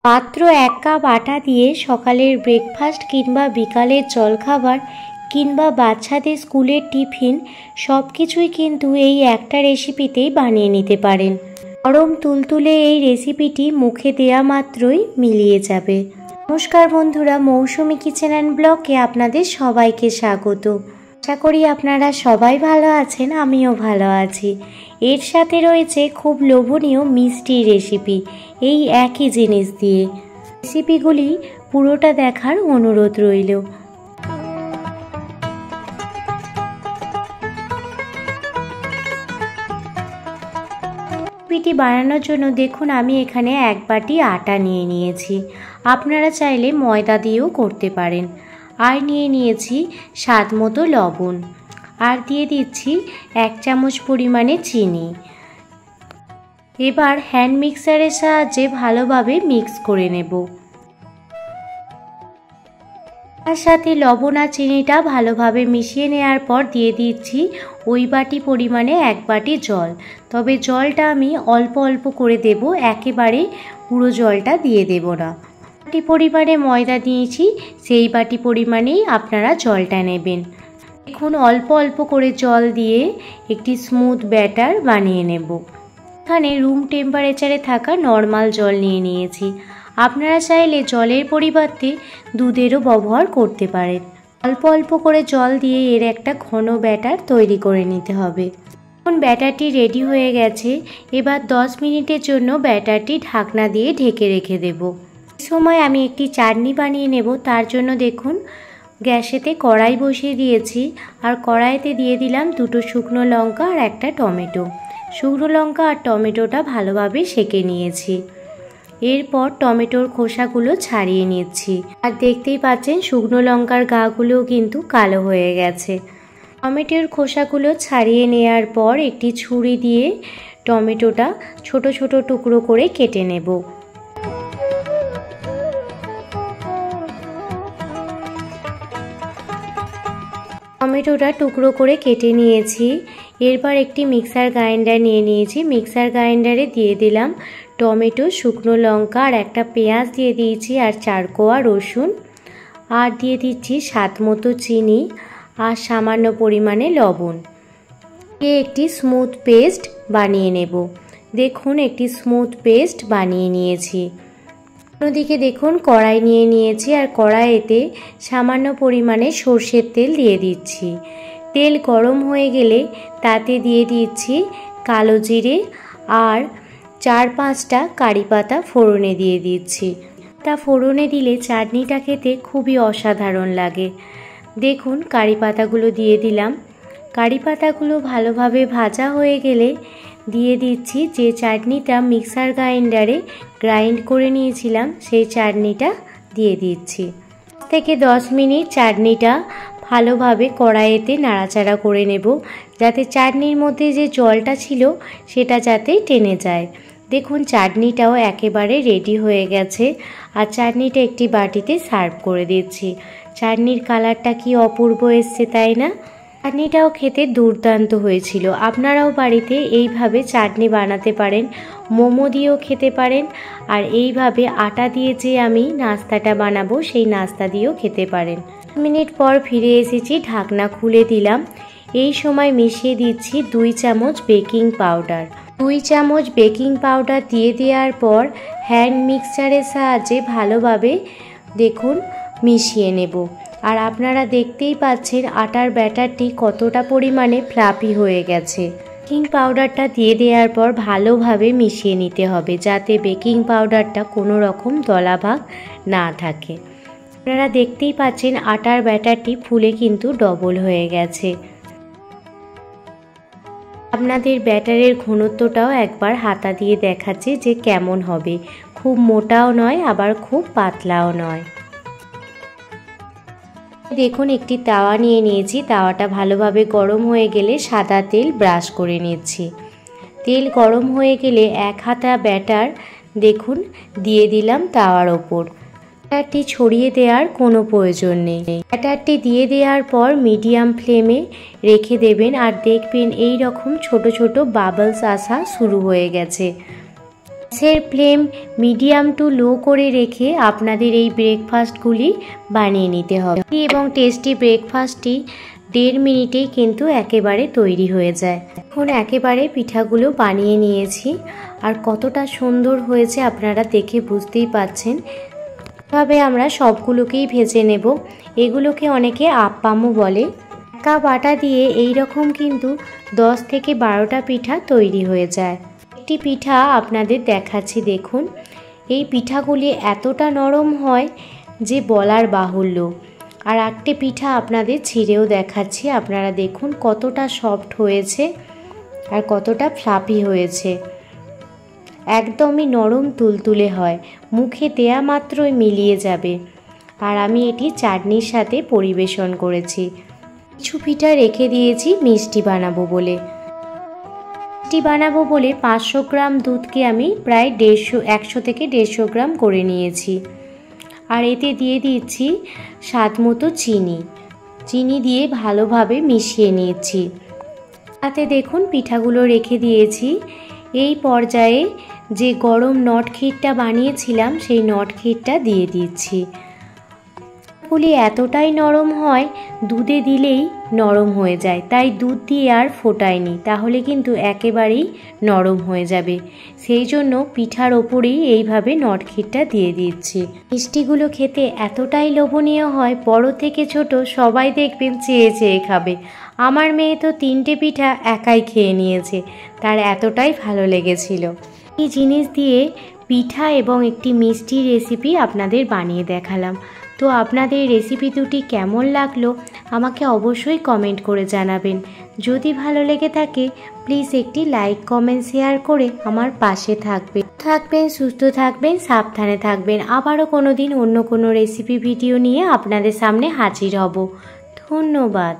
মাত্র 1 কাপ আটা দিয়ে সকালের ব্রেকফাস্ট কিংবা বিকালের জলখাবার কিংবা বাচ্চাদের স্কুলের টিফিন সব কিছুই কিন্তু এই একটা রেসিপিতেই বানিয়ে নিতে পারেন। গরম তুলতুলে এই রেসিপিটি মুখে দেয়া মাত্রই মিলিয়ে যাবে। নমস্কার বন্ধুরা, মৌসুমি কিচেন অ্যান্ড ব্লগে আপনাদের সবাইকে স্বাগত। আশা করি আপনারা সবাই ভালো আছেন, আমিও ভালো আছি। এর সাথে রয়েছে খুব লোভনীয় মিষ্টি রেসিপি এই একই জিনিস দিয়ে। রেসিপিগুলি পুরোটা দেখার অনুরোধ রইল। রেসিপিটি বানানোর জন্য দেখুন আমি এখানে 1 বাটি আটা নিয়ে নিয়েছি। আপনারা চাইলে ময়দা দিয়েও করতে পারেন। আর নিয়ে নিয়েছি স্বাদ মতো লবণ, আর দিয়ে দিচ্ছি 1 চামচ পরিমাণে চিনি। এবার হ্যান্ড মিক্সারের সাহায্যে ভালোভাবে মিক্স করে নেব। তার সাথে লবণ আর চিনিটা ভালোভাবে মিশিয়ে নেওয়ার পর দিয়ে দিচ্ছি ওই বাটি পরিমাণে 1 বাটি জল। তবে জলটা আমি অল্প অল্প করে দেব, একেবারে পুরো জলটা দিয়ে দেব না। বাটি পরিমাণে ময়দা দিয়েছি, সেই বাটি পরিমাণেই আপনারা জলটা নেবেন। এখন অল্প অল্প করে জল দিয়ে একটি স্মুথ ব্যাটার বানিয়ে নেব। এখানে রুম টেম্পারেচারে থাকা নর্মাল জল নিয়ে নিয়েছি। আপনারা চাইলে জলের পরিবর্তে দুধেরও ব্যবহার করতে পারেন। অল্প অল্প করে জল দিয়ে এর একটা ঘন ব্যাটার তৈরি করে নিতে হবে। এখন ব্যাটারটি রেডি হয়ে গেছে। এবার 10 মিনিটের জন্য ব্যাটারটি ঢাকনা দিয়ে ঢেকে রেখে দেব। এই সময় আমি একটি চাটনি বানিয়ে নেব। তার জন্য দেখুন গ্যাসেতে কড়াই বসিয়ে দিয়েছি, আর কড়াইতে দিয়ে দিলাম 2টো শুকনো লঙ্কা আর একটা টমেটো। শুকনো লঙ্কা আর টমেটোটা ভালোভাবে সেঁকে নিয়েছি। এরপর টমেটোর খোসাগুলো ছাড়িয়ে নিচ্ছি। আর দেখতেই পাচ্ছেন শুকনো লঙ্কার গাগুলোও কিন্তু কালো হয়ে গেছে। টমেটোর খোসাগুলো ছাড়িয়ে নেওয়ার পর একটি ছুরি দিয়ে টমেটোটা ছোট ছোট টুকরো করে কেটে নেব। টমেটোটা টুকরো করে কেটে নিয়েছি। এরপর একটি মিক্সার গ্রাইন্ডার নিয়ে নিয়েছি। মিক্সার গ্রাইন্ডারে দিয়ে দিলাম টমেটো, শুকনো লঙ্কা আর একটা পেঁয়াজ দিয়ে দিয়েছি, আর 4 কোয়া রসুন, আর দিয়ে দিচ্ছি স্বাদ মতো চিনি আর সামান্য পরিমাণে লবণ। একটি স্মুথ পেস্ট বানিয়ে নেব। দেখুন একটি স্মুথ পেস্ট বানিয়ে নিয়েছি। অন্যদিকে দেখুন কড়াই নিয়ে নিয়েছি, আর কড়াইতে সামান্য পরিমাণে সর্ষের তেল দিয়ে দিচ্ছি। তেল গরম হয়ে গেলে তাতে দিয়ে দিচ্ছি কালো জিরে আর 4-5টা কারি পাতা ফোড়নে দিয়ে দিচ্ছি। তা ফোড়নে দিলে চাটনিটা খেতে খুবই অসাধারণ লাগে। দেখুন কারি পাতাগুলো দিয়ে দিলাম। কারি পাতাগুলো ভালোভাবে ভাজা হয়ে গেলে দিয়ে দিচ্ছি যে চাটনিটা মিক্সার গ্রাইন্ডারে গ্রাইন্ড করে নিয়েছিলাম, সেই চাটনিটা দিয়ে দিচ্ছি। 5 থেকে 10 মিনিট চাটনিটা ভালোভাবে কড়াইতে নাড়াচাড়া করে নেব, যাতে চাটনির মধ্যে যে জলটা ছিল সেটা যাতে টেনে যায়। দেখুন চাটনিটাও একেবারে রেডি হয়ে গেছে, আর চাটনিটা একটি বাটিতে সার্ভ করে দিচ্ছি। চাটনির কালারটা কি অপূর্ব এসছে, তাই না? চাটনিটাও খেতে দুর্দান্ত হয়েছিল। আপনারাও বাড়িতে এইভাবে চাটনি বানাতে পারেন, মোমো দিয়েও খেতে পারেন, আর এইভাবে আটা দিয়ে যে আমি নাস্তাটা বানাবো সেই নাস্তা দিয়েও খেতে পারেন। 1 মিনিট পর ফিরে এসেছি, ঢাকনা খুলে দিলাম। এই সময় মিশিয়ে দিচ্ছি 2 চামচ বেকিং পাউডার। 2 চামচ বেকিং পাউডার দিয়ে দেওয়ার পর হ্যান্ড মিক্সারের সাহায্যে ভালোভাবে দেখুন মিশিয়ে নেব। আর আপনারা দেখতেই পাচ্ছেন আটার ব্যাটারটি কতটা পরিমাণে ফ্লাফি হয়ে গেছে। বেকিং পাউডারটা দিয়ে দেওয়ার পর ভালোভাবে মিশিয়ে নিতে হবে, যাতে বেকিং পাউডারটা কোনো রকম দলাভাগ না থাকে। আপনারা দেখতেই পাচ্ছেন আটার ব্যাটারটি ফুলে কিন্তু ডবল হয়ে গেছে। আপনাদের ব্যাটারের ঘনত্বটাও একবার হাতা দিয়ে দেখাচ্ছি যে কেমন হবে। খুব মোটাও নয়, আবার খুব পাতলাও নয়। দেখুন একটি তাওয়া নিয়ে নিয়েছি। তাওয়াটা ভালোভাবে গরম হয়ে গেলে সাদা তেল ব্রাশ করে নিচ্ছি। তেল গরম হয়ে গেলে 1 হাতা ব্যাটার দেখুন দিয়ে দিলাম তাওয়ার ওপর। ব্যাটারটি ছড়িয়ে দেওয়ার কোনো প্রয়োজন নেই। ব্যাটারটি দিয়ে দেওয়ার পর মিডিয়াম ফ্লেমে রেখে দেবেন, আর দেখবেন এই রকম ছোট ছোট বাবলস আসা শুরু হয়ে গেছে। গ্যাসের ফ্লেম মিডিয়াম টু লো করে রেখে আপনাদের এই ব্রেকফাস্টগুলি বানিয়ে নিতে হবে এবং টেস্টি ব্রেকফাস্টটি 1.5 মিনিটেই কিন্তু একেবারে তৈরি হয়ে যায়। এখন একেবারে পিঠাগুলো বানিয়ে নিয়েছি আর কতটা সুন্দর হয়েছে আপনারা দেখে বুঝতেই পাচ্ছেন। এভাবে আমরা সবগুলোকেই ভেজে নেব। এগুলোকে অনেকে আপ্পামও বলে। একা বাটা দিয়ে এই রকম কিন্তু 10 থেকে 12টা পিঠা তৈরি হয়ে যায়। একটি পিঠা আপনাদের দেখাচ্ছি, দেখুন। এই পিঠাগুলি এতটা নরম হয় যে বলার বাহুল্য। আর একটি পিঠা আপনাদের ছিঁড়েও দেখাচ্ছি, আপনারা দেখুন কতটা সফট হয়েছে আর কতটা ফ্লাফি হয়েছে। একদমই নরম তুলতুলে হয়, মুখে দেয়া মাত্রই মিলিয়ে যাবে। আর আমি এটি চাটনির সাথে পরিবেশন করেছি। কিছু পিঠা রেখে দিয়েছি মিষ্টি বানাবো বলে। মিষ্টি বানাবো বলে 500 গ্রাম দুধকে আমি প্রায় 100 থেকে 150 গ্রাম করে নিয়েছি। আর এতে দিয়ে দিচ্ছি স্বাদ মতো চিনি দিয়ে ভালোভাবে মিশিয়ে নিয়েছি। তাতে দেখুন পিঠাগুলো রেখে দিয়েছি। এই পর্যায়ে যে গরম নট ক্ষীরটা বানিয়েছিলাম সেই নট ক্ষীরটা দিয়ে দিচ্ছি। পিঠাগুলি এতটাই নরম হয়, দুধে দিলেই নরম হয়ে যায়, তাই দুধ দিয়ে আর ফোটাইনি, তাহলে কিন্তু একেবারেই নরম হয়ে যাবে। সেই জন্য পিঠার ওপরেই এইভাবে নট ক্ষীরটা দিয়ে দিচ্ছি। মিষ্টিগুলো খেতে এতটাই লোভনীয় হয়, বড় থেকে ছোট সবাই দেখবেন চেয়ে চেয়ে খাবে। আমার মেয়ে তো 3টে পিঠা একাই খেয়ে নিয়েছে, তার এতটাই ভালো লেগেছিল। এই জিনিস দিয়ে পিঠা এবং একটি মিষ্টির রেসিপি আপনাদের বানিয়ে দেখালাম। তো আপনাদের রেসিপি দুটি কেমন লাগলো আমাকে অবশ্যই কমেন্ট করে জানাবেন। যদি ভালো লেগে থাকে প্লিজ একটি লাইক, কমেন্ট, শেয়ার করে আমার পাশে থাকবেন। সুস্থ থাকবেন, সাবধানে থাকবেন। আবারও কোনো দিন অন্য কোনো রেসিপি ভিডিও নিয়ে আপনাদের সামনে হাজির হব। ধন্যবাদ।